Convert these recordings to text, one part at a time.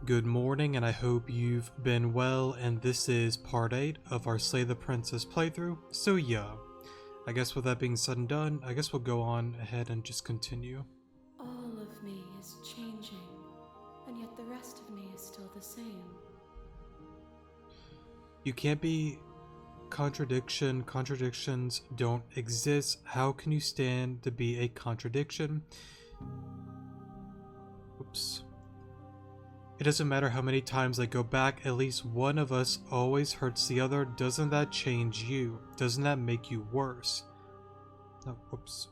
Good morning, and I hope you've been well, and this is part 8 of our Slay the Princess playthrough. So yeah, I guess with that being said and done, I guess we'll go on ahead and just continue. All of me is changing, and yet the rest of me is still the same. You can't be contradiction. Contradictions don't exist. How can you stand to be a contradiction? Oops. It doesn't matter how many times I go back, at least one of us always hurts the other. Doesn't that change you? Doesn't that make you worse? Oh, whoops.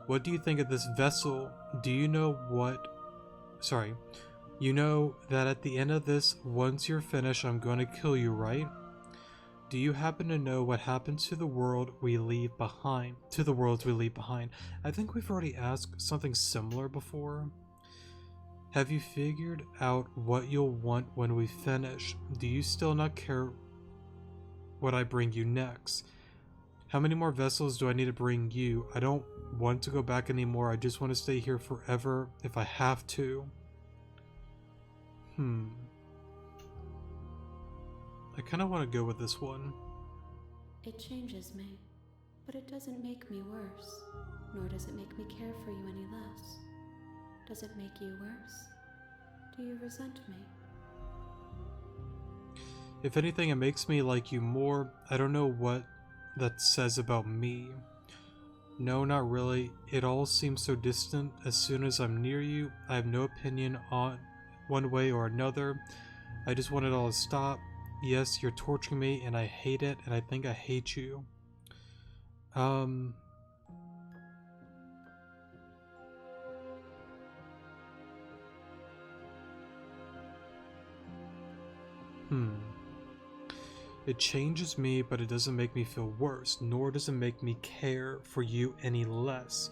What do you think of this vessel? Do you know what... Sorry. You know that at the end of this, once you're finished, I'm going to kill you, right? Do you happen to know what happens to the world we leave behind? To the worlds we leave behind. I think we've already asked something similar before. Have you figured out what you'll want when we finish? Do you still not care what I bring you next? How many more vessels do I need to bring you? I don't want to go back anymore. I just want to stay here forever if I have to. I kind of want to go with this one. It changes me, but it doesn't make me worse, nor does it make me care for you any less. Does it make you worse? Do you resent me? If anything, it makes me like you more. I don't know what that says about me. No, not really. It all seems so distant. As soon as I'm near you, I have no opinion on one way or another. I just want it all to stop. Yes, you're torturing me, and I hate it, and I think I hate you. It changes me, but it doesn't make me feel worse, nor does it make me care for you any less.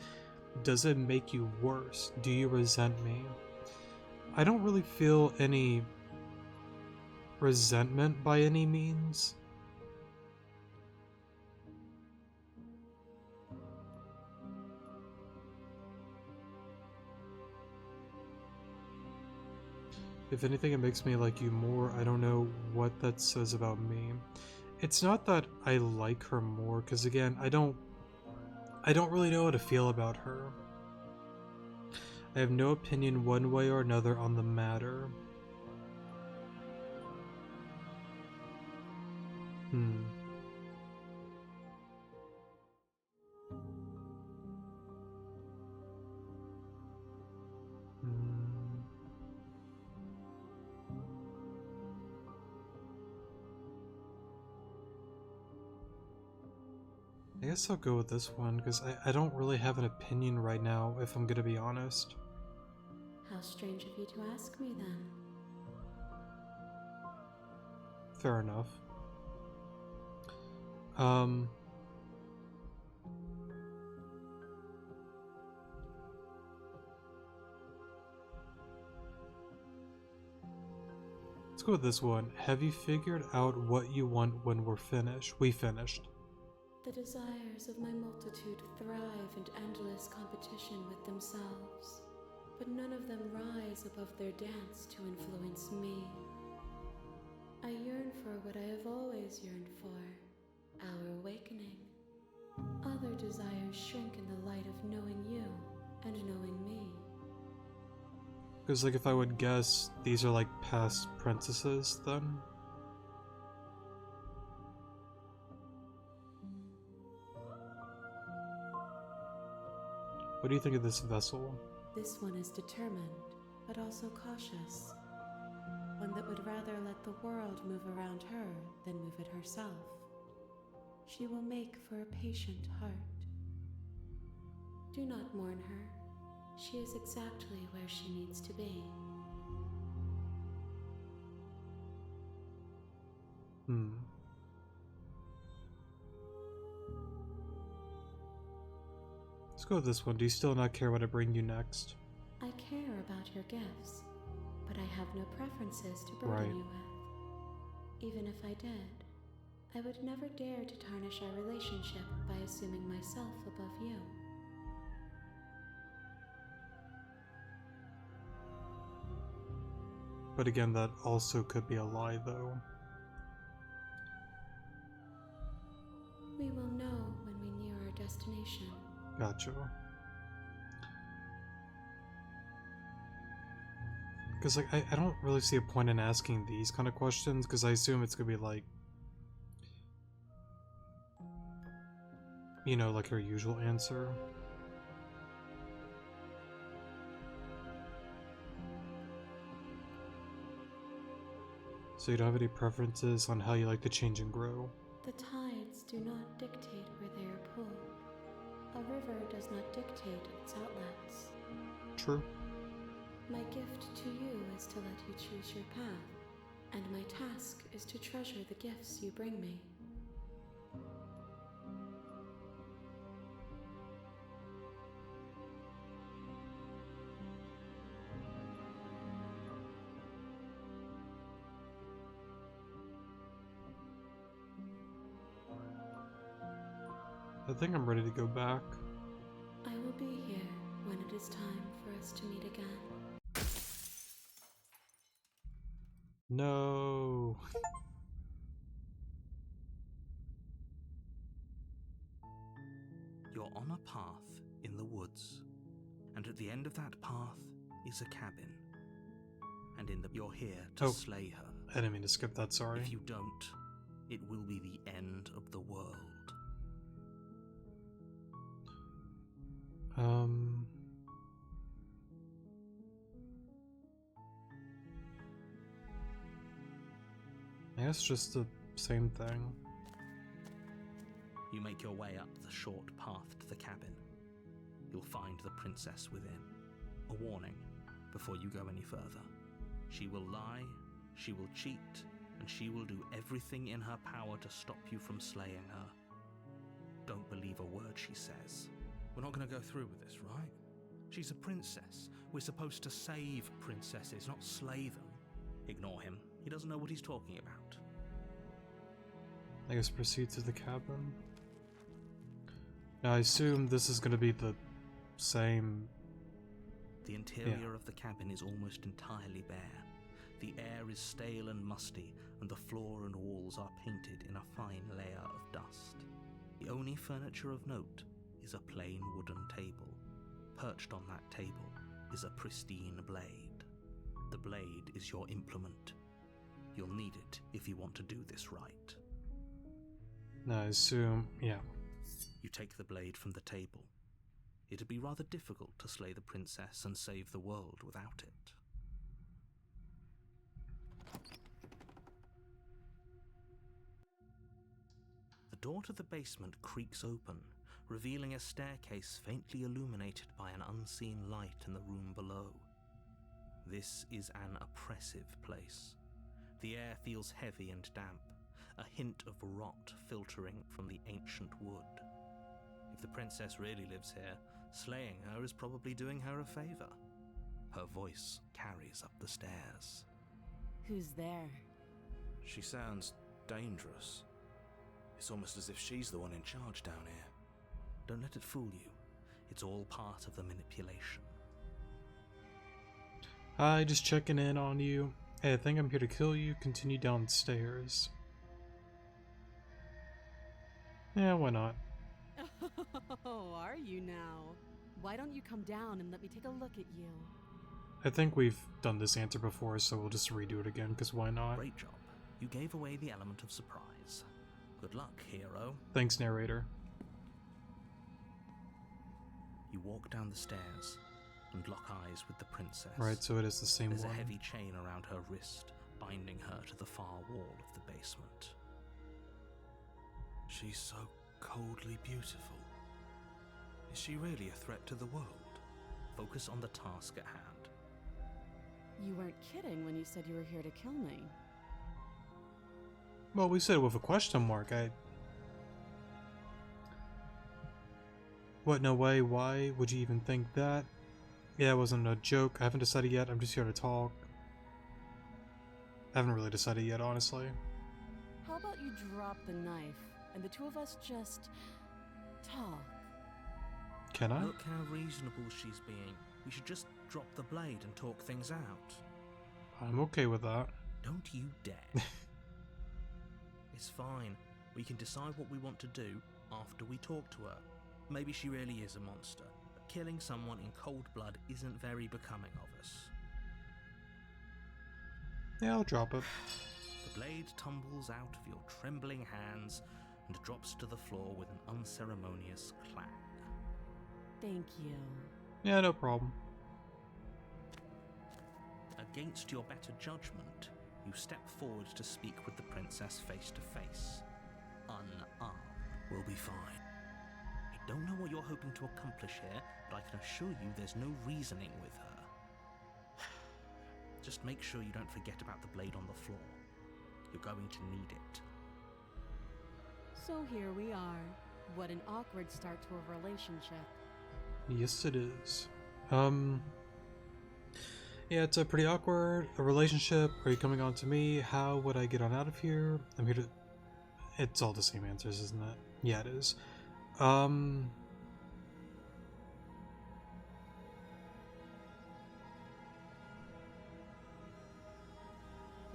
Does it make you worse? Do you resent me? I don't really feel any resentment by any means. If anything, it makes me like you more. I don't know what that says about me. It's not that I like her more, because again, I don't really know how to feel about her. I have no opinion one way or another on the matter. I guess I'll go with this one, because I don't really have an opinion right now, if I'm gonna be honest. How strange of you to ask me then. Fair enough. Let's go with this one. Have you figured out what you want when we're finished? We finished. The desires of my multitude thrive in endless competition with themselves, but none of them rise above their dance to influence me. I yearn for what I have always yearned for, our awakening. Other desires shrink in the light of knowing you and knowing me. Because, like, if I would guess, these are like past princesses, then? What do you think of this vessel? This one is determined, but also cautious. One that would rather let the world move around her than move it herself. She will make for a patient heart. Do not mourn her. She is exactly where she needs to be. Let's go with this one. Do you still not care what I bring you next? I care about your gifts, but I have no preferences to burden you with. Even if I did, I would never dare to tarnish our relationship by assuming myself above you. But again, that also could be a lie, though. We will know when we near our destination. Gotcha. Because, like, I don't really see a point in asking these kind of questions, because I assume it's gonna be like, you know, like her usual answer. So you don't have any preferences on how you like to change and grow? The tides do not dictate where they are pulled. A river does not dictate its outlets. True. My gift to you is to let you choose your path, and my task is to treasure the gifts you bring me. I think I'm ready to go back. I will be here when it is time for us to meet again. No. You're on a path in the woods, and at the end of that path is a cabin. And you're here to slay her. I didn't mean to skip that, sorry. If you don't, it will be the end of the world. I guess just the same thing. You make your way up the short path to the cabin. You'll find the princess within. A warning before you go any further. She will lie, she will cheat, and she will do everything in her power to stop you from slaying her. Don't believe a word she says. We're not going to go through with this, right? She's a princess. We're supposed to save princesses, not slay them. Ignore him. He doesn't know what he's talking about. I guess proceed to the cabin. Now I assume this is going to be the same... The interior of the cabin is almost entirely bare. The air is stale and musty, and the floor and walls are painted in a fine layer of dust. The only furniture of note is a plain wooden table. Perched on that table is a pristine blade. The blade is your implement. You'll need it if you want to do this right. Now I assume, yeah. You take the blade from the table. It'd be rather difficult to slay the princess and save the world without it. The door to the basement creaks open, revealing a staircase faintly illuminated by an unseen light in the room below. This is an oppressive place. The air feels heavy and damp, a hint of rot filtering from the ancient wood. If the princess really lives here, slaying her is probably doing her a favor. Her voice carries up the stairs. Who's there? She sounds dangerous. It's almost as if she's the one in charge down here. Don't let it fool you. It's all part of the manipulation. Hi, just checking in on you. Hey, I think I'm here to kill you. Continue downstairs. Yeah, why not? Oh, are you now? Why don't you come down and let me take a look at you? I think we've done this answer before, so we'll just redo it again, because why not? Great job. You gave away the element of surprise. Good luck, hero. Thanks, narrator. You walk down the stairs and lock eyes with the princess. Right, so it is the same There's one. a heavy chain around her wrist, binding her to the far wall of the basement. She's so coldly beautiful. Is she really a threat to the world? Focus on the task at hand. You weren't kidding when you said you were here to kill me. Well, we said it with a question mark. What, no way? Why would you even think that? Yeah, it wasn't a joke. I haven't decided yet. I'm just here to talk. I haven't really decided yet, honestly. How about you drop the knife and the two of us just talk? Can I? Look how reasonable she's being. We should just drop the blade and talk things out. I'm okay with that. Don't you dare. It's fine. We can decide what we want to do after we talk to her. Maybe she really is a monster, but killing someone in cold blood isn't very becoming of us. Yeah, I'll drop it. The blade tumbles out of your trembling hands and drops to the floor with an unceremonious clang. Thank you. Yeah, no problem. Against your better judgment, you step forward to speak with the princess face to face. Unarmed. We'll be fine. I don't know what you're hoping to accomplish here, but I can assure you there's no reasoning with her. Just make sure you don't forget about the blade on the floor. You're going to need it. So here we are. What an awkward start to a relationship. Yes, it is. Yeah, it's a pretty awkward a relationship. Are you coming on to me? How would I get on out of here? I'm here to... It's all the same answers, isn't it? Yeah, it is. I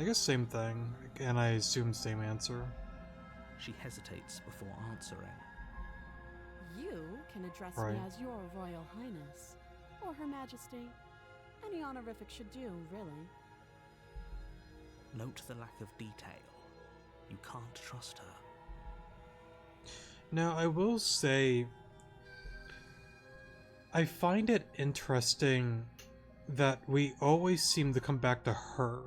guess same thing, and I assume same answer. She hesitates before answering. You can address Right. me as your Royal Highness, or Her Majesty. Any honorific should do, really. Note the lack of detail. You can't trust her. Now, I will say, I find it interesting that we always seem to come back to her.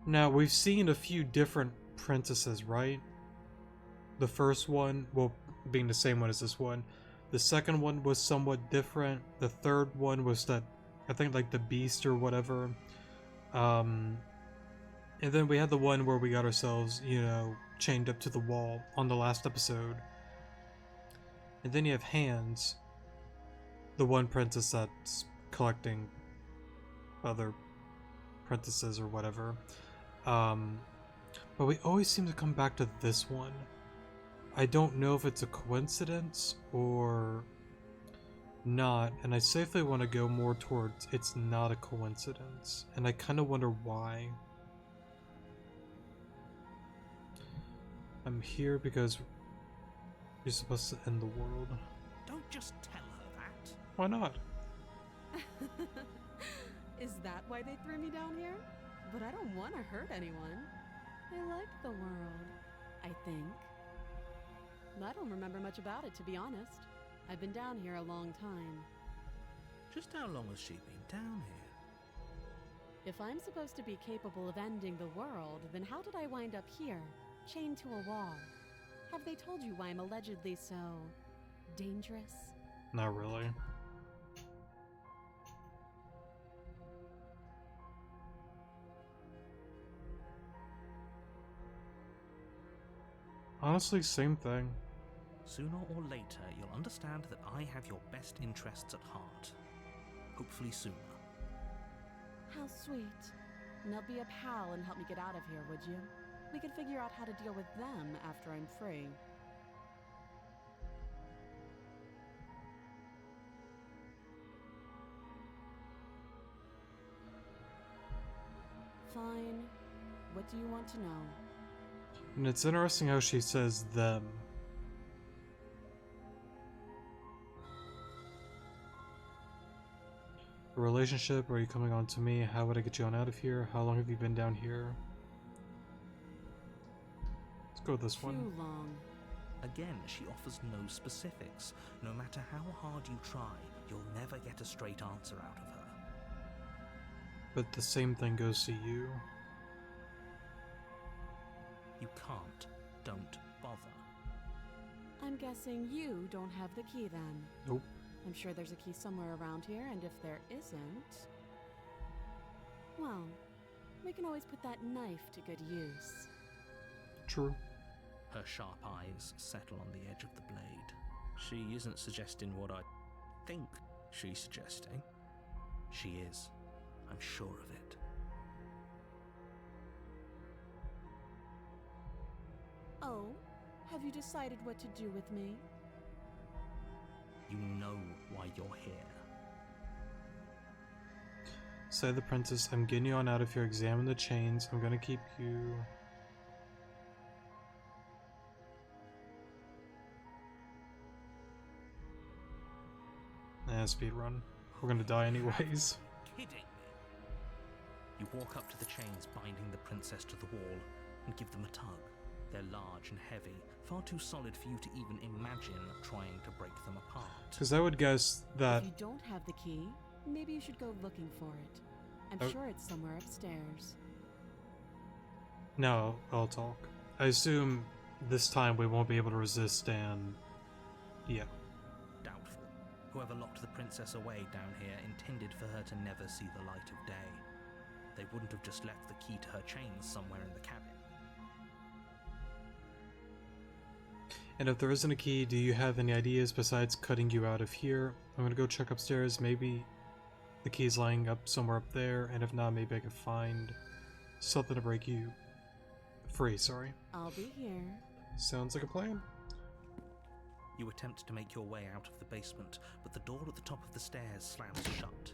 Now, we've seen a few different princesses, right? The first one, well, being the same one as this one. The second one was somewhat different. The third one was that, I think, like the beast or whatever. And then we had the one where we got ourselves, you know, chained up to the wall on the last episode. And then you have Hands, the one princess that's collecting other princesses or whatever. But we always seem to come back to this one. I don't know if it's a coincidence or not, and I safely want to go more towards it's not a coincidence, and I kind of wonder why. I'm here because you're supposed to end the world. Don't just tell her that. Why not? Is that why they threw me down here? But I don't want to hurt anyone. I like the world, I think. I don't remember much about it, to be honest. I've been down here a long time. Just how long has she been down here? If I'm supposed to be capable of ending the world, then how did I wind up here, chained to a wall? Have they told you why I'm allegedly so... dangerous? Not really. Honestly, same thing. Sooner or later, you'll understand that I have your best interests at heart. Hopefully sooner. How sweet. Now be a pal and help me get out of here, would you? We could figure out how to deal with them after I'm free. Fine. What do you want to know? And it's interesting how she says them. A relationship? Are you coming on to me? How would I get you on out of here? How long have you been down here? Let's go with this one. Too long. Again, she offers no specifics. No matter how hard you try, you'll never get a straight answer out of her. But the same thing goes to you. You can't. Don't bother. I'm guessing you don't have the key then. Nope. I'm sure there's a key somewhere around here, and if there isn't... well, we can always put that knife to good use. True. Her sharp eyes settle on the edge of the blade. She isn't suggesting what I think she's suggesting. She is. I'm sure of it. Oh, have you decided what to do with me? You know why you're here. Say the princess, I'm getting you on out of here. Examine the chains. I'm gonna keep you. Speed run. We're gonna die anyways. Kidding me? You walk up to the chains binding the princess to the wall and give them a tug. They're large and heavy, far too solid for you to even imagine trying to break them apart. Because I would guess that. If you don't have the key, maybe you should go looking for it. I'm sure it's somewhere upstairs. No, I'll talk. I assume this time we won't be able to resist and. Yeah. Doubtful. Whoever locked the princess away down here intended for her to never see the light of day. They wouldn't have just left the key to her chains somewhere in the cabin. And if there isn't a key, do you have any ideas besides cutting you out of here? I'm gonna go check upstairs. Maybe the key's lying up somewhere up there, and if not, maybe I can find something to break you free. Sorry. I'll be here. Sounds like a plan. You attempt to make your way out of the basement, but the door at the top of the stairs slams shut.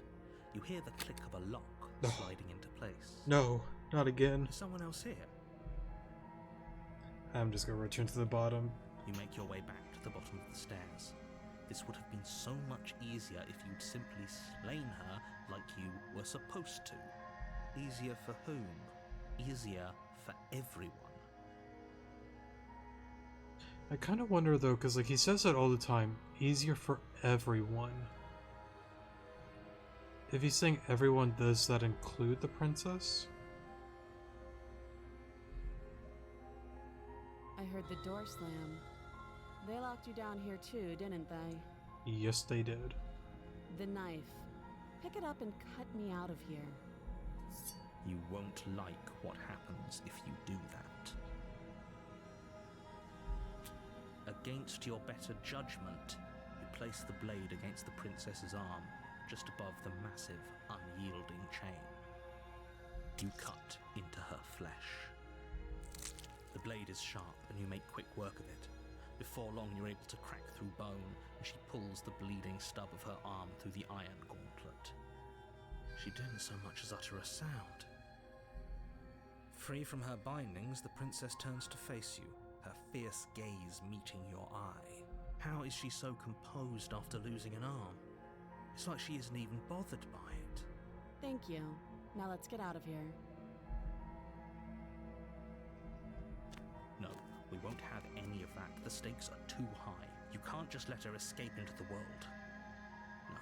You hear the click of a lock sliding into place. No, not again. Is someone else here? I'm just gonna return to the bottom. You make your way back to the bottom of the stairs. This would have been so much easier if you'd simply slain her like you were supposed to. Easier for whom? Easier for everyone. I kind of wonder though, because like he says it all the time, easier for everyone. If he's saying everyone, does that include the princess? I heard the door slam. They locked you down here too, didn't they? Yes, they did. The knife. Pick it up and cut me out of here. You won't like what happens if you do that. Against your better judgment, you place the blade against the princess's arm, just above the massive, unyielding chain. You cut into her flesh. The blade is sharp, and you make quick work of it. Before long, you're able to crack through bone, and she pulls the bleeding stub of her arm through the iron gauntlet. She didn't so much as utter a sound. Free from her bindings, the princess turns to face you, her fierce gaze meeting your eye. How is she so composed after losing an arm? It's like she isn't even bothered by it. Thank you. Now let's get out of here. No, we won't have any of that. The stakes are too high. You can't just let her escape into the world. No,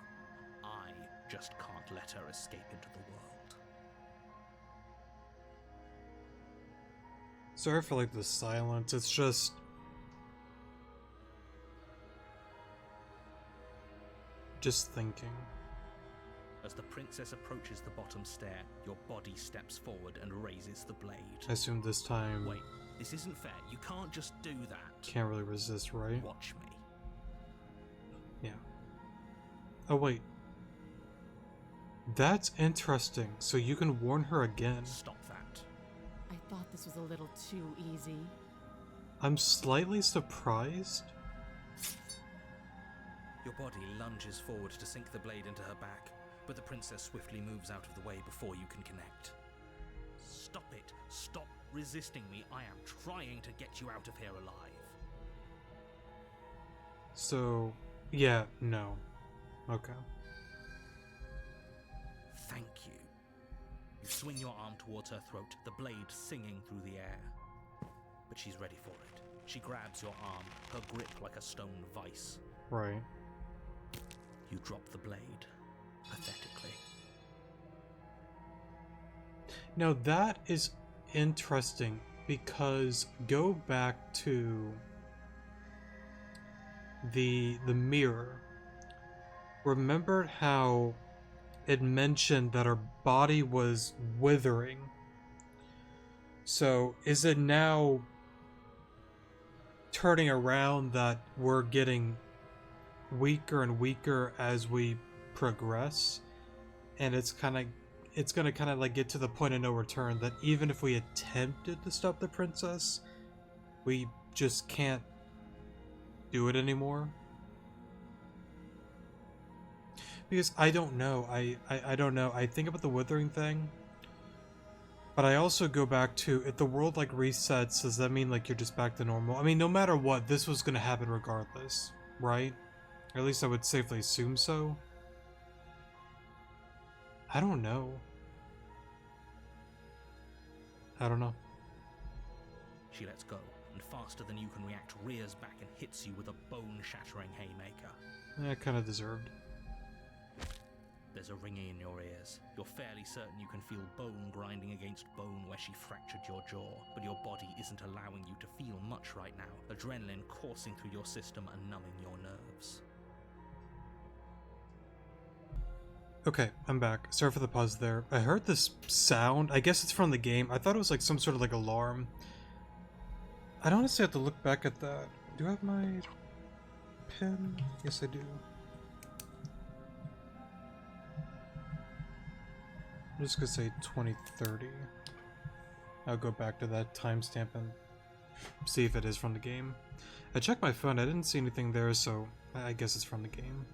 I just can't let her escape into the world. Sorry for like the silence, it's just... thinking. As the princess approaches the bottom stair, your body steps forward and raises the blade. I assume this time... Wait, this isn't fair. You can't just do that. Can't really resist, right? Watch me. Yeah. Oh wait. That's interesting. So you can warn her again. Stop that. I thought this was a little too easy. I'm slightly surprised. Your body lunges forward to sink the blade into her back, but the princess swiftly moves out of the way before you can connect. Stop it! Stop resisting me! I am trying to get you out of here alive. So, yeah, no. Okay. Thank you. You swing your arm towards her throat, the blade singing through the air. But she's ready for it. She grabs your arm, her grip like a stone vice. Right. You drop the blade, pathetically. Now that is interesting because go back to the mirror. Remember how it mentioned that her body was withering? So is it now turning around that we're getting weaker and weaker as we progress, and it's gonna kind of like get to the point of no return that even if we attempted to stop the princess, we just can't do it anymore? Because I don't know. I don't know. I think about the withering thing. But I also go back to, if the world like resets, does that mean like you're just back to normal? I mean, no matter what, this was gonna happen regardless, right? Or at least I would safely assume so. I don't know. I don't know. She lets go, and faster than you can react, rears back and hits you with a bone-shattering haymaker. Yeah, kind of deserved. There's a ringing in your ears. You're fairly certain you can feel bone grinding against bone where she fractured your jaw, but your body isn't allowing you to feel much right now, adrenaline coursing through your system and numbing your nerves. Okay, I'm back. Sorry for the pause there. I heard this sound. I guess it's from the game. I thought it was like some sort of like alarm. I'd honestly have to look back at that. Do I have my pen? Yes, I do. I'm just gonna say 2030. I'll go back to that timestamp and see if it is from the game. I checked my phone. I didn't see anything there, so I guess it's from the game.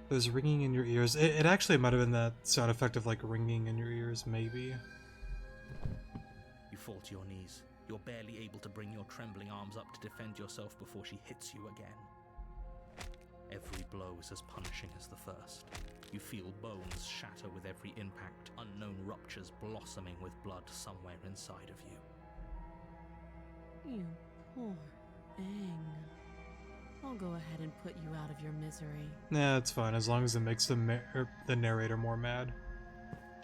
There's ringing in your ears. It actually might have been that sound effect of like ringing in your ears, maybe. You fall to your knees. You're barely able to bring your trembling arms up to defend yourself before she hits you again. Every blow is as punishing as the first. You feel bones shatter with every impact, unknown ruptures blossoming with blood somewhere inside of you. You poor thing. I'll go ahead and put you out of your misery. Nah, it's fine, as long as it makes the narrator more mad.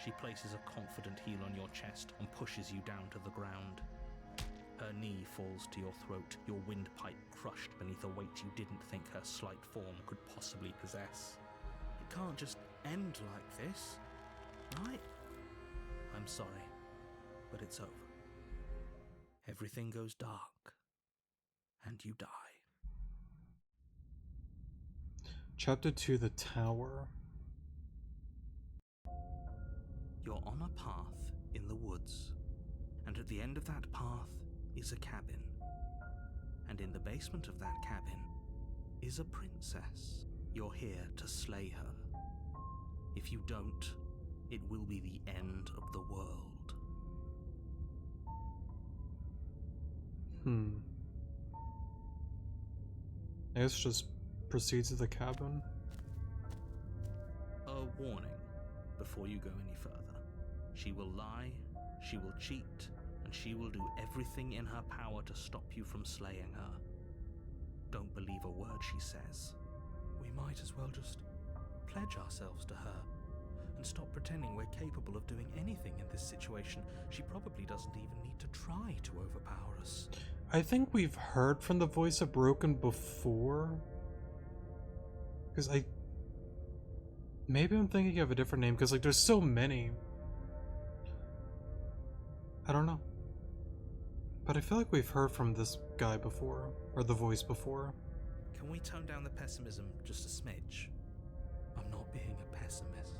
She places a confident heel on your chest and pushes you down to the ground. Her knee falls to your throat, your windpipe crushed beneath a weight you didn't think her slight form could possibly possess. It can't just end like this, right? I'm sorry, but it's over. Everything goes dark, and you die. Chapter 2, The Tower. You're on a path in the woods, and at the end of that path is a cabin. And in the basement of that cabin is a princess. You're here to slay her. If you don't, it will be the end of the world. I guess just proceed to the cabin. A warning before you go any further. She will lie, she will cheat, and she will do everything in her power to stop you from slaying her. Don't believe a word she says. We might as well just pledge ourselves to her and stop pretending we're capable of doing anything in this situation. She probably doesn't even need to try to overpower us. I think we've heard from the voice of Broken before. Because maybe I'm thinking of a different name, because like there's so many. I don't know. But I feel like we've heard from this guy before, or the voice before. Can we tone down the pessimism just a smidge? I'm not being a pessimist.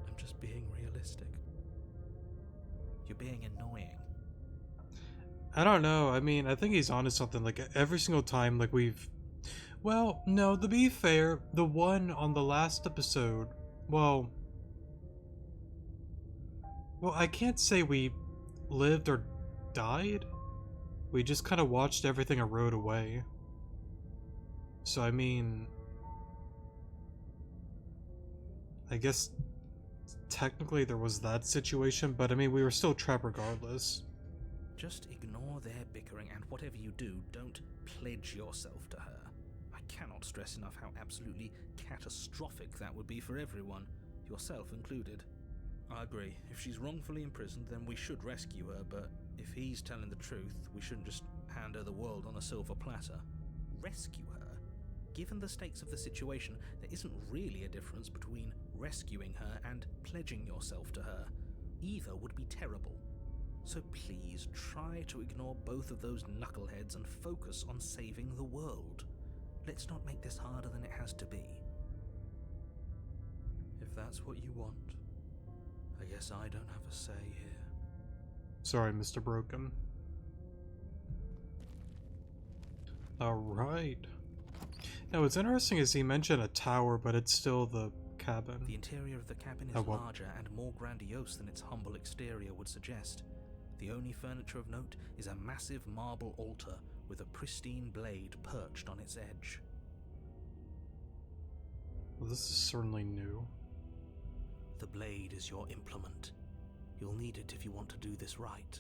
I'm just being realistic. You're being annoying. I don't know. I mean, I think he's onto something. Like every single time, like we've... Well, no, to be fair, the one on the last episode, well, I can't say we lived or died. We just kind of watched everything erode away. So, I mean, I guess technically there was that situation, but I mean, we were still trapped regardless. Just ignore their bickering, and whatever you do, don't pledge yourself to her. I cannot stress enough how absolutely catastrophic that would be for everyone, yourself included. I agree. If she's wrongfully imprisoned, then we should rescue her, but if he's telling the truth, we shouldn't just hand her the world on a silver platter. Rescue her? Given the stakes of the situation, there isn't really a difference between rescuing her and pledging yourself to her. Either would be terrible. So please try to ignore both of those knuckleheads and focus on saving the world. Let's not make this harder than it has to be. If that's what you want, I guess I don't have a say here. Sorry, Mr. Broken. Alright. Now, what's interesting is he mentioned a tower, but it's still the cabin. The interior of the cabin is Oh, well. larger and more grandiose than its humble exterior would suggest. The only furniture of note is a massive marble altar with a pristine blade perched on its edge. Well, this is certainly new. The blade is your implement. You'll need it if you want to do this right.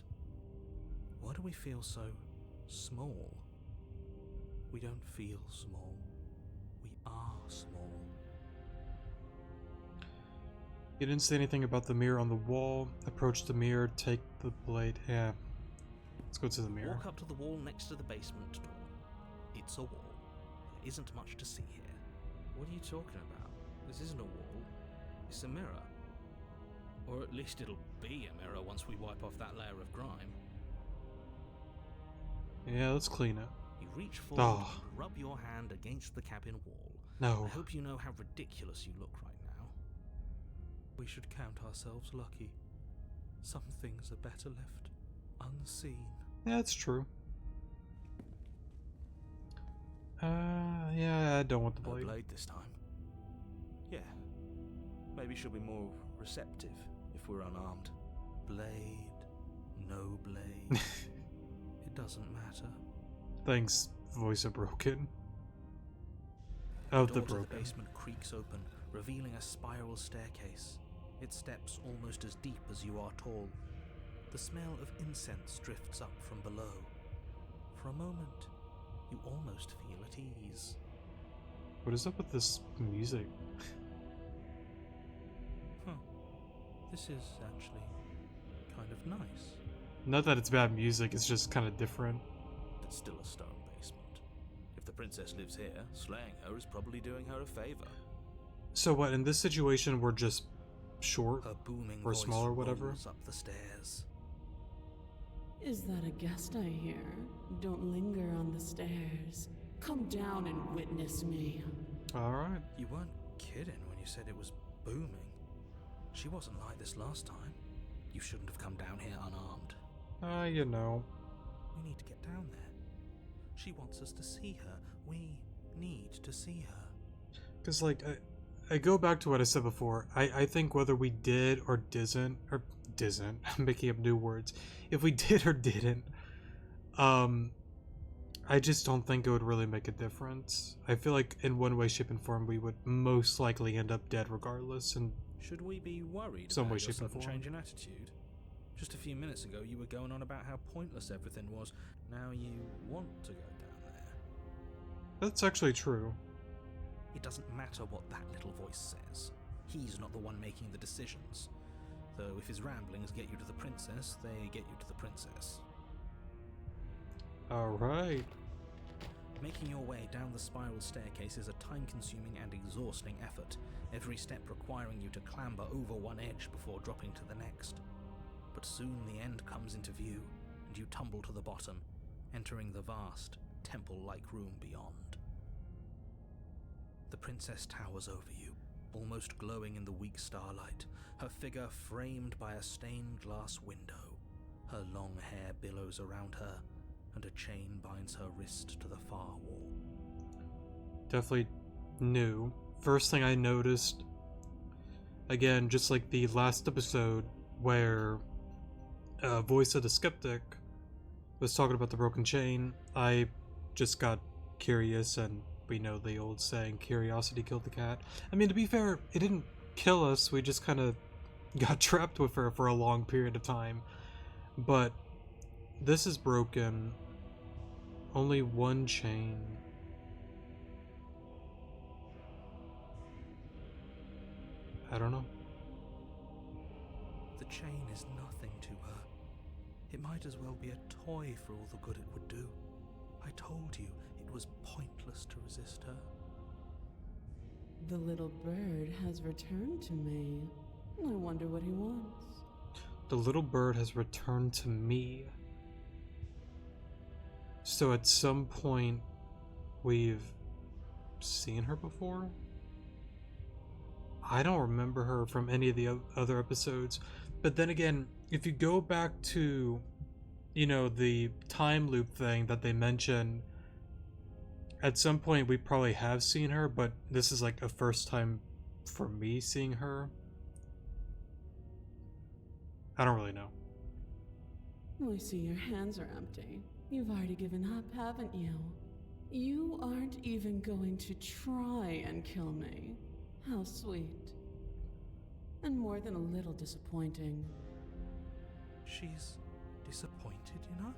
Why do we feel so small? We don't feel small. We are small. You didn't say anything about the mirror on the wall. Approach the mirror, take the blade. Yeah. Let's go to the mirror. Walk up to the wall next to the basement door. It's a wall. There isn't much to see here. What are you talking about? This isn't a wall. It's a mirror. Or at least it'll be a mirror once we wipe off that layer of grime. Yeah, let's clean it. You reach forward Oh. and rub your hand against the cabin wall. No. I hope you know how ridiculous you look right now. We should count ourselves lucky. Some things are better left unseen. Yeah, that's true. Yeah, I don't want the No blade. blade this time. Yeah. Maybe she'll be more receptive if we're unarmed. Blade, no blade. It doesn't matter. Thanks, voice of broken. Of the door to the broken. basement creaks open, revealing a spiral staircase. Its steps almost as deep as you are tall. The smell of incense drifts up from below. For a moment, you almost feel at ease. What is up with this music? This is actually kind of nice. Not that it's bad music, it's just kind of different. It's still a stone basement. If the princess lives here, slaying her is probably doing her a favor. So what, in this situation we're just short? Her booming Or voice small or whatever? rolls up the stairs. Is that a guest I hear? Don't linger on the stairs. Come down and witness me. Alright. You weren't kidding when you said it was booming. She wasn't like this last time. You shouldn't have come down here unarmed. You know. We need to get down there. She wants us to see her. We need to see her. Because, like, I go back to what I said before. I think whether we did or didn't, I'm making up new words. If we did or didn't, I just don't think it would really make a difference. I feel like in one way, shape, and form, we would most likely end up dead regardless. And Should we be worried Some about way, your shape, and sudden form. change in attitude? Just a few minutes ago, you were going on about how pointless everything was. Now you want to go down there. that's actually true. It doesn't matter what that little voice says. He's not the one making the decisions. Though if his ramblings get you to the princess, they get you to the princess. Alright. Making your way down the spiral staircase is a time-consuming and exhausting effort, every step requiring you to clamber over one edge before dropping to the next. But soon the end comes into view, and you tumble to the bottom, entering the vast, temple-like room beyond. The princess towers over you, almost glowing in the weak starlight, her figure framed by a stained glass window. Her long hair billows around her, and a chain binds her wrist to the far wall. Definitely new. First thing I noticed, again, just like the last episode where Voice of the Skeptic was talking about the broken chain, I just got curious, and we know the old saying, curiosity killed the cat. I mean, to be fair, it didn't kill us, we just kind of got trapped with her for a long period of time. But this is broken. Only one chain. I don't know. The chain is nothing to her. It might as well be a toy for all the good it would do. I told you it was pointless to resist her. The little bird has returned to me. I wonder what he wants. The little bird has returned to me. So at some point, we've seen her before? I don't remember her from any of the other episodes. But then again, if you go back to, you know, the time loop thing that they mentioned at some point we probably have seen her, but this is like a first time for me seeing her. I don't really know. I see your hands are empty. You've already given up, haven't you? You aren't even going to try and kill me. How sweet. And more than a little disappointing. She's disappointed in us?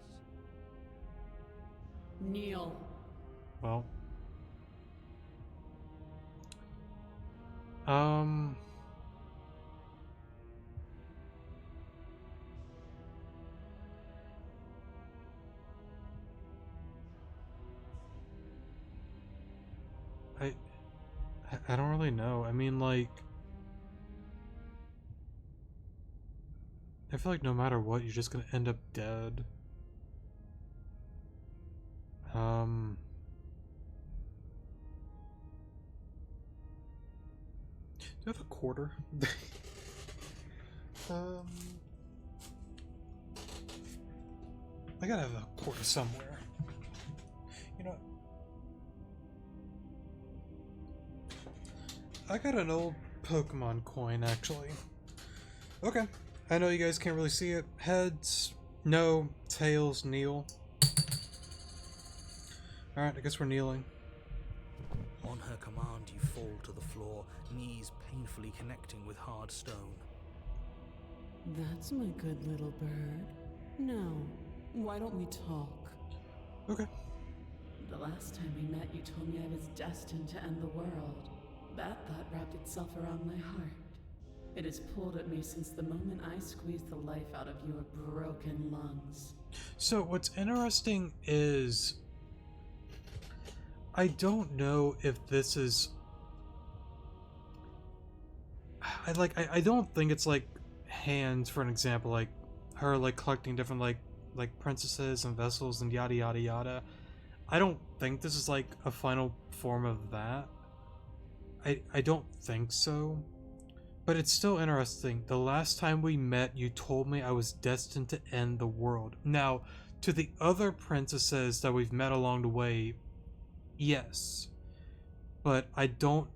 Neil. Well. I don't really know. I mean, like, I feel like no matter what, you're just gonna end up dead. Do you have a quarter? I gotta have a quarter somewhere. You know, I got an old Pokemon coin, actually. Okay. I know you guys can't really see it. Heads, no. Tails, kneel. Alright, I guess we're kneeling. On her command, you fall to the floor, knees painfully connecting with hard stone. That's my good little bird. Now, why don't we talk? Okay. The last time we met, you told me I was destined to end the world. That thought wrapped itself around my heart. It has pulled at me since the moment I squeezed the life out of your broken lungs. So what's interesting is I don't know if this is I don't think it's like Hands, for an example, like her like collecting different like princesses and vessels and yada yada yada. I don't think this is like a final form of that. I don't think so. But it's still interesting. The last time we met, you told me I was destined to end the world. Now, to the other princesses that we've met along the way, yes. But I don't...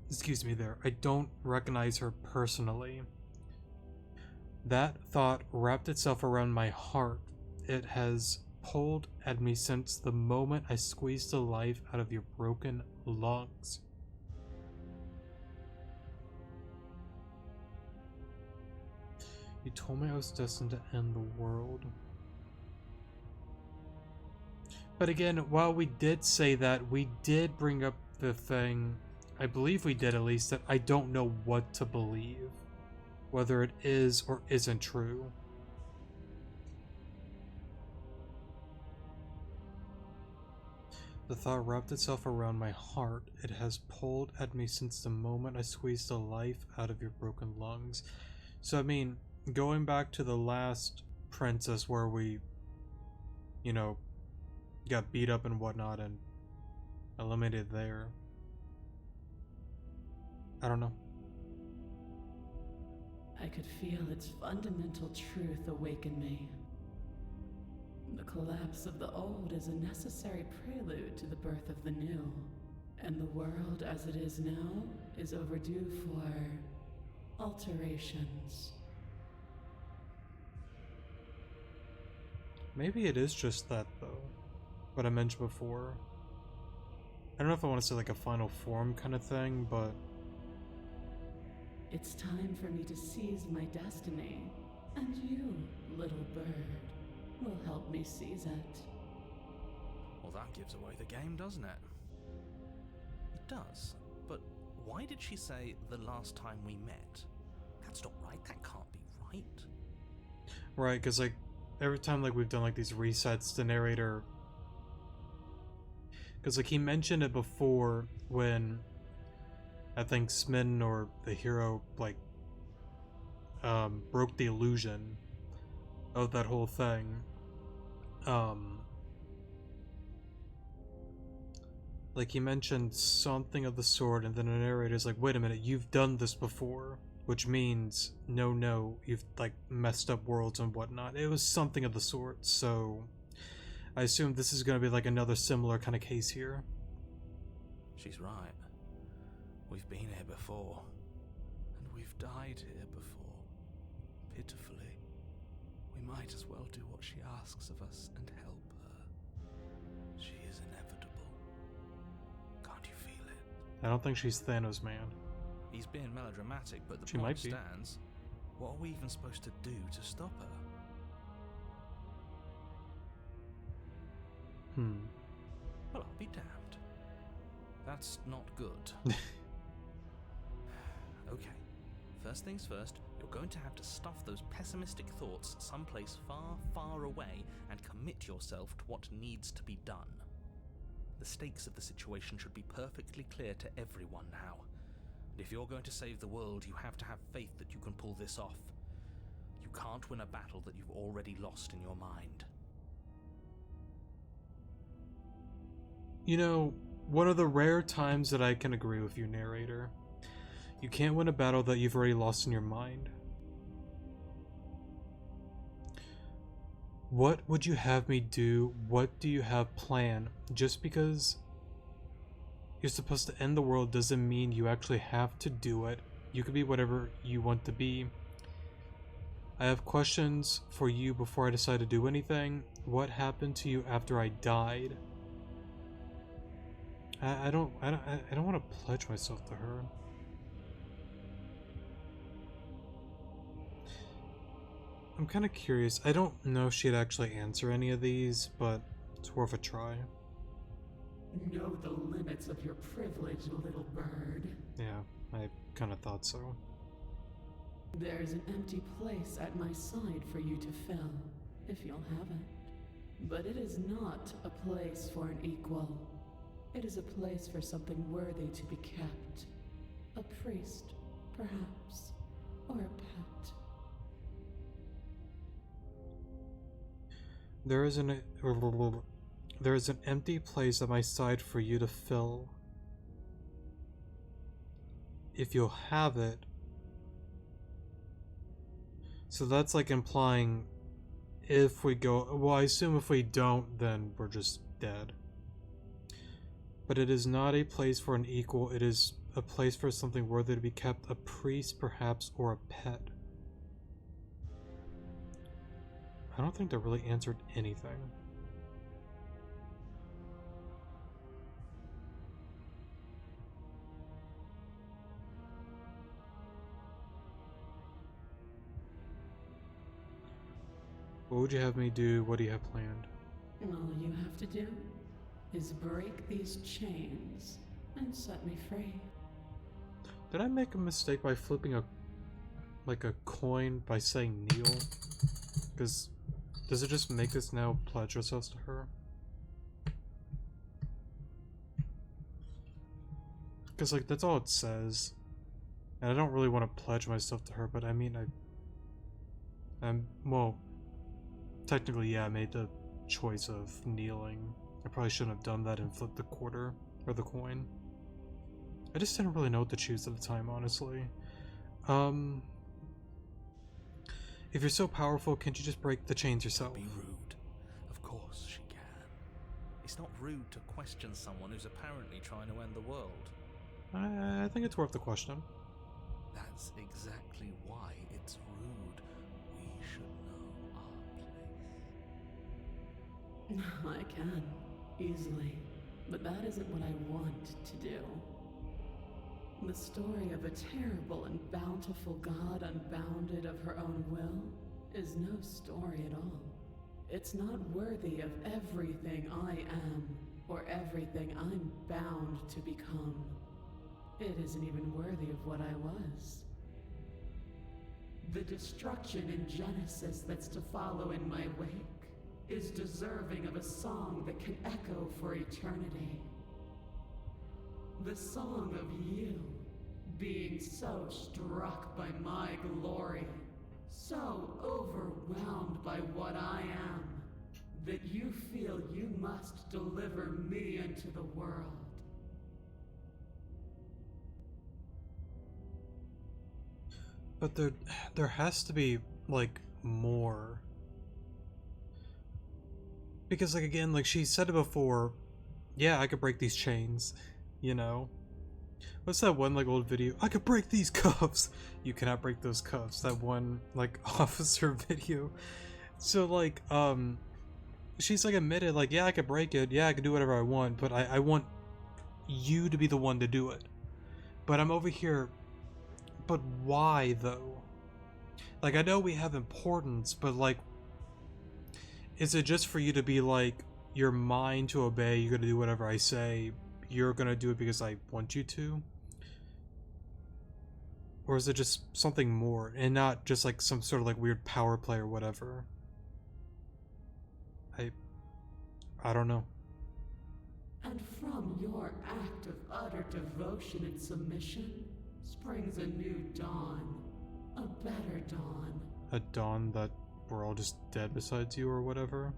Excuse me there. I don't recognize her personally. That thought wrapped itself around my heart. It has pulled at me since the moment I squeezed the life out of your broken lungs. You told me I was destined to end the world. But again, while we did say that, we did bring up the thing, I believe we did at least, that I don't know what to believe. Whether it is or isn't true. The thought wrapped itself around my heart. It has pulled at me since the moment I squeezed the life out of your broken lungs. So I mean, going back to the last princess where we, you know, got beat up and whatnot and eliminated there. I don't know. I could feel its fundamental truth awaken me. The collapse of the old is a necessary prelude to the birth of the new. And the world as it is now is overdue for alterations. Maybe it is just that, though. What I mentioned before. I don't know if I want to say like a final form kind of thing, but... It's time for me to seize my destiny. And you, little bird, will help me seize it. Well, that gives away the game, doesn't it? It does. But why did she say the last time we met? That's not right. That can't be right. Right, because like every time like we've done like these resets, the narrator, because like he mentioned it before when I think Smitten or the hero like broke the illusion of that whole thing. Like he mentioned something of the sort, and then the narrator's like, wait a minute, you've done this before. Which means, no, you've like messed up worlds and whatnot. It was something of the sort, so I assume this is going to be like another similar kind of case here. She's right. We've been here before. And we've died here before. Pitifully. We might as well do what she asks of us and help her. She is inevitable. Can't you feel it? I don't think she's Thanos, man. He's being melodramatic, but the She point might be. stands. What are we even supposed to do to stop her? Well, I'll be damned. That's not good. Okay, first things first, you're going to have to stuff those pessimistic thoughts someplace far, far away and commit yourself to what needs to be done. The stakes of the situation should be perfectly clear to everyone now. And if you're going to save the world, you have to have faith that you can pull this off. You can't win a battle that you've already lost in your mind. You know, one of the rare times that I can agree with you, narrator. You can't win a battle that you've already lost in your mind. What would you have me do? What do you have planned? Just because you're supposed to end the world doesn't mean you actually have to do it. You could be whatever you want to be. I have questions for you before I decide to do anything. What happened to you after I died? I don't want to pledge myself to her. I'm kind of curious. I don't know if she'd actually answer any of these, but it's worth a try. Know the limits of your privilege, little bird. Yeah, I kind of thought so. There's an empty place at my side for you to fill, if you'll have it. But it is not a place for an equal. It is a place for something worthy to be kept. A priest, perhaps, or a pet. There is an empty place at my side for you to fill. If you'll have it. So that's like implying if we go, well, I assume if we don't, then we're just dead. But it is not a place for an equal, it is a place for something worthy to be kept, a priest perhaps, or a pet. I don't think that really answered anything. What would you have me do? What do you have planned? All you have to do is break these chains and set me free. Did I make a mistake by flipping a coin by saying kneel? Because does it just make us now pledge ourselves to her? Because like that's all it says, and I don't really want to pledge myself to her. But I mean, well, technically, yeah, I made the choice of kneeling. I probably shouldn't have done that and flipped the quarter or the coin. I just didn't really know what to choose at the time, honestly. If you're so powerful, can't you just break the chains yourself? Be rude. Of course she can. It's not rude to question someone who's apparently trying to end the world. I think it's worth the question. That's exactly why it's rude. We should know our place. I can, easily. But that isn't what I want to do. The story of a terrible and bountiful god unbounded of her own will is no story at all. It's not worthy of everything I am, or everything I'm bound to become. It isn't even worthy of what I was. The destruction in Genesis that's to follow in my wake is deserving of a song that can echo for eternity. The song of you, being so struck by my glory, so overwhelmed by what I am, that you feel you must deliver me into the world. But there has to be, like, more. Because, like, again, like she said it before, yeah, I could break these chains, you know? What's that one, like, old video? I could break these cuffs! You cannot break those cuffs. That one, like, officer video. So, like, she's, like, admitted, like, yeah, I could break it. Yeah, I could do whatever I want, but I want you to be the one to do it. But I'm over here, but why, though? Like, I know we have importance, but, like, is it just for you to be, like, you're mine to obey, you're gonna do whatever I say, you're gonna do it because I want you to? Or is it just something more, and not just, like, some sort of, like, weird power play or whatever? I don't know. And from your act of utter devotion and submission springs a new dawn, a better dawn. A dawn that we're all just dead besides you or whatever?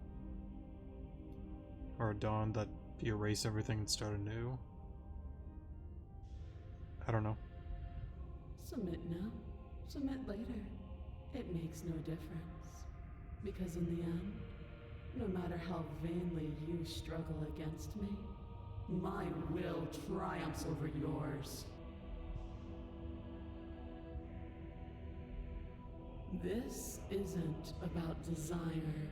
Or a dawn that you erase everything and start anew? I don't know. Submit now, submit later. It makes no difference. Because in the end, no matter how vainly you struggle against me, my will triumphs over yours. This isn't about desire.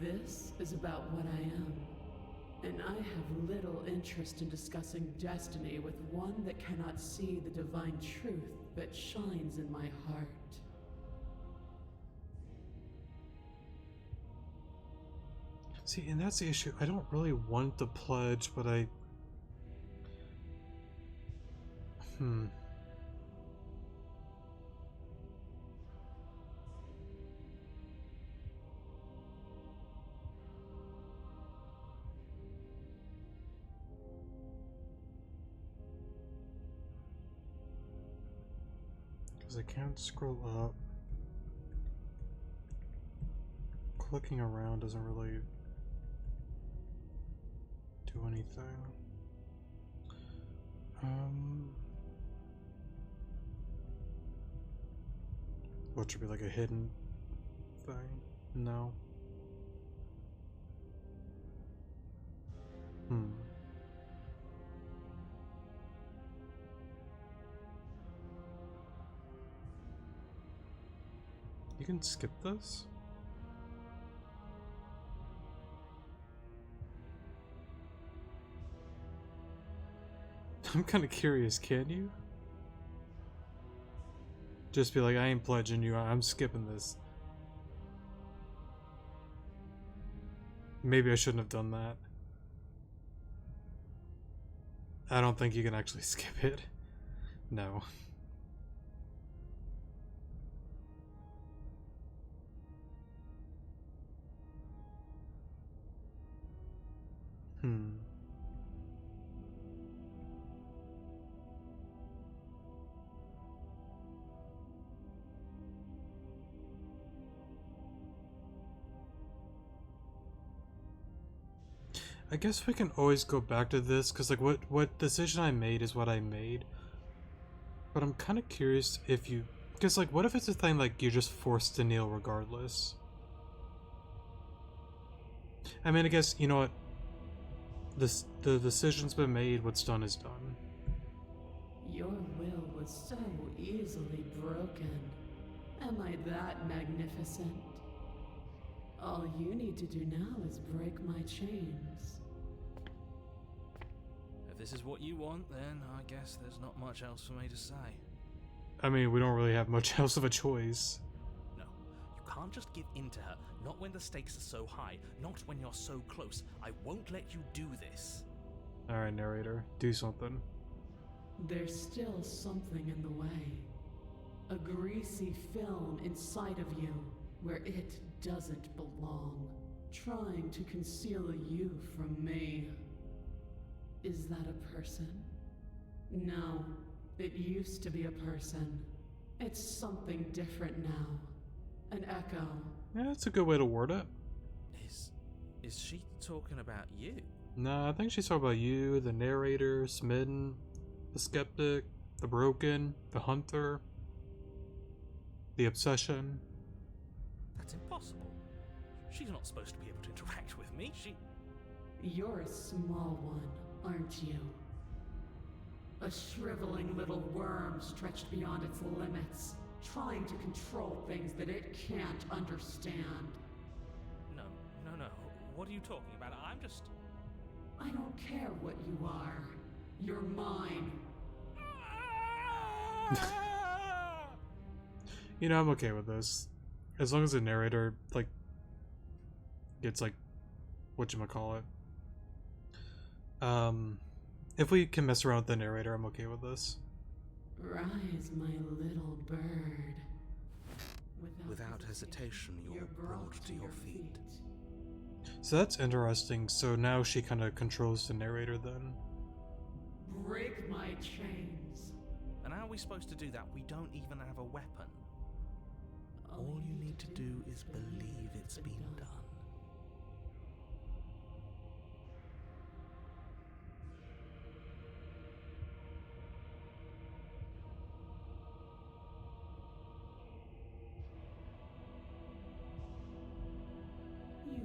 This is about what I am. And I have little interest in discussing destiny with one that cannot see the divine truth that shines in my heart. See, and that's the issue. I don't really want the pledge, but I... Because I can't scroll up. Clicking around doesn't really do anything. What should be like a hidden thing? No. You can skip this? I'm kind of curious, can you? Just be like, I ain't pledging you, I'm skipping this. Maybe I shouldn't have done that. I don't think you can actually skip it. No. I guess we can always go back to this, because like what decision I made is what I made. But I'm kind of curious if you... Because like what if it's a thing like you're just forced to kneel regardless? I mean, I guess, you know what? The decision's been made, what's done is done. Your will was so easily broken. Am I that magnificent? All you need to do now is break my chains. If this is what you want, then I guess there's not much else for me to say. I mean, we don't really have much else of a choice. No, you can't just give in to her. Not when the stakes are so high. Not when you're so close. I won't let you do this. Alright, narrator. Do something. There's still something in the way. A greasy film inside of you where it doesn't belong. Trying to conceal you from me. Is that a person? No, it used to be a person. It's something different now. An echo. Yeah, that's a good way to word it. Is she talking about you? Nah, I think she's talking about you, the narrator, Smitten, the skeptic, the broken, the hunter, the obsession. That's impossible. She's not supposed to be able to interact with me. You're a small one, aren't you? A shriveling little worm stretched beyond its limits, trying to control things that it can't understand. No. What are you talking about? I'm just... I don't care what you are. You're mine. You know, I'm okay with this. As long as the narrator, like, gets, like, whatchamacallit. If we can mess around with the narrator, I'm okay with this. Rise, my little bird. Without hesitation, you're brought to your feet. So that's interesting. So now she kind of controls the narrator then. Break my chains. And how are we supposed to do that? We don't even have a weapon. All you need to do is believe it's been done.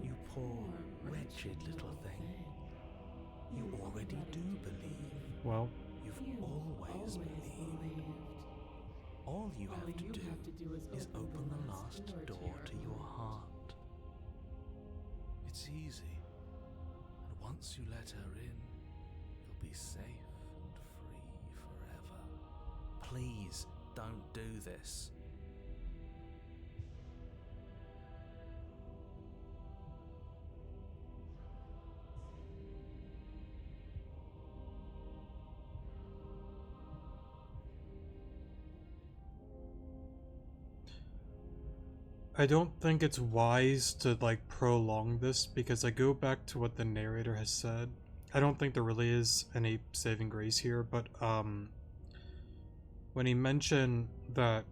You poor, wretched little thing. You already do believe. Well, You've always believed. All you have to do is open the last door to your heart. It's easy. And once you let her in, you'll be safe and free forever. Please don't do this. I don't think it's wise to, like, prolong this, because I go back to what the narrator has said. I don't think there really is any saving grace here, but, when he mentioned that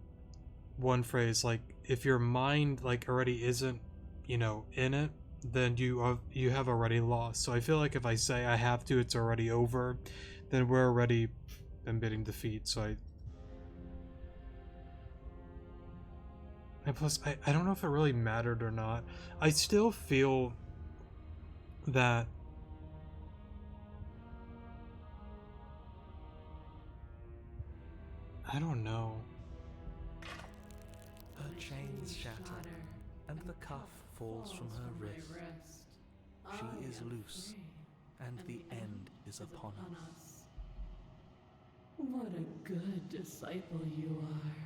one phrase, like, if your mind, like, already isn't, you know, in it, then you have already lost. So I feel like if I say I have to, it's already over, then we're already admitting defeat, so and plus, I don't know if it really mattered or not. I still feel that I don't know. Her chains shatter, and the cuff falls from her wrist. She is loose, and the end is upon us. What a good disciple you are.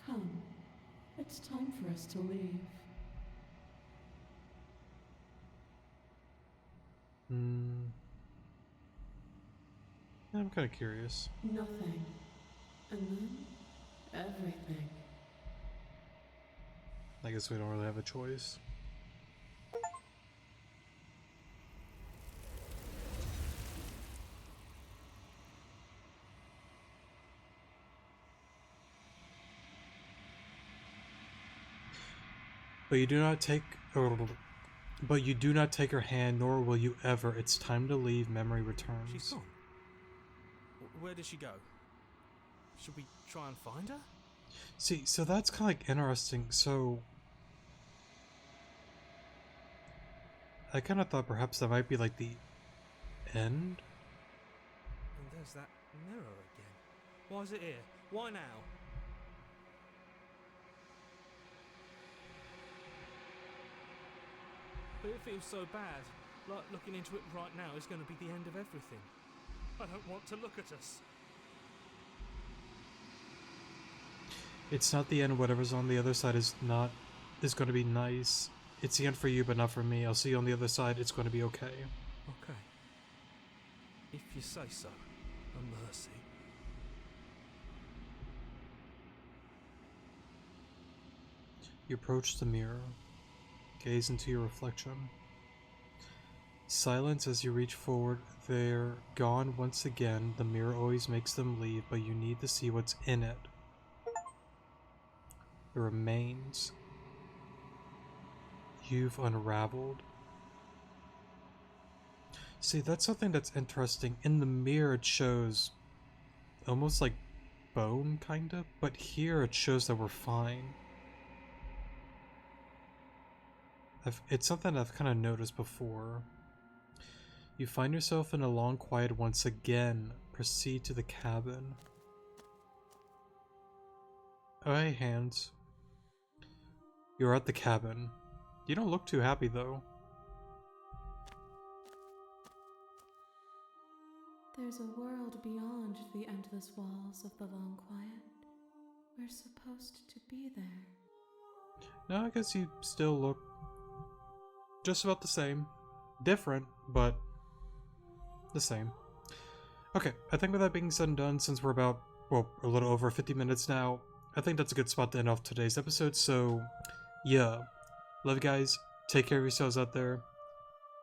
Come, it's time for us to leave. I'm kind of curious. Nothing. And then, everything. I guess we don't really have a choice. But you do not take her hand, nor will you ever. It's time to leave. Memory returns. She's gone. Where did she go? Should we try and find her? See, so that's kind of like interesting. So I kind of thought perhaps that might be like the end. And there's that mirror again. Why is it here? Why now? But it feels so bad. Like looking into it right now is going to be the end of everything. I don't want to look at us. It's not the end. Whatever's on the other side is going to be nice. It's the end for you, but not for me. I'll see you on the other side. It's going to be okay. Okay. If you say so. A mercy. You approach the mirror. Gaze into your reflection. Silence as you reach forward. They're gone once again. The mirror always makes them leave, but you need to see what's in it. The remains you've unraveled. See, that's something that's interesting. In the mirror it shows almost like bone, kinda, but here it shows that we're fine. It's something I've kind of noticed before. You find yourself in a long quiet once again. Proceed to the cabin. Oh, hey, Hans. You're at the cabin. You don't look too happy, though. There's a world beyond the endless walls of the long quiet. We're supposed to be there. No, I guess you still look just about the same. Different, but the same. Okay, I think with that being said and done, since we're about, well, a little over 50 minutes now, I think that's a good spot to end off today's episode. So, yeah. Love you guys. Take care of yourselves out there.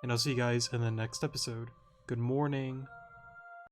And I'll see you guys in the next episode. Good morning.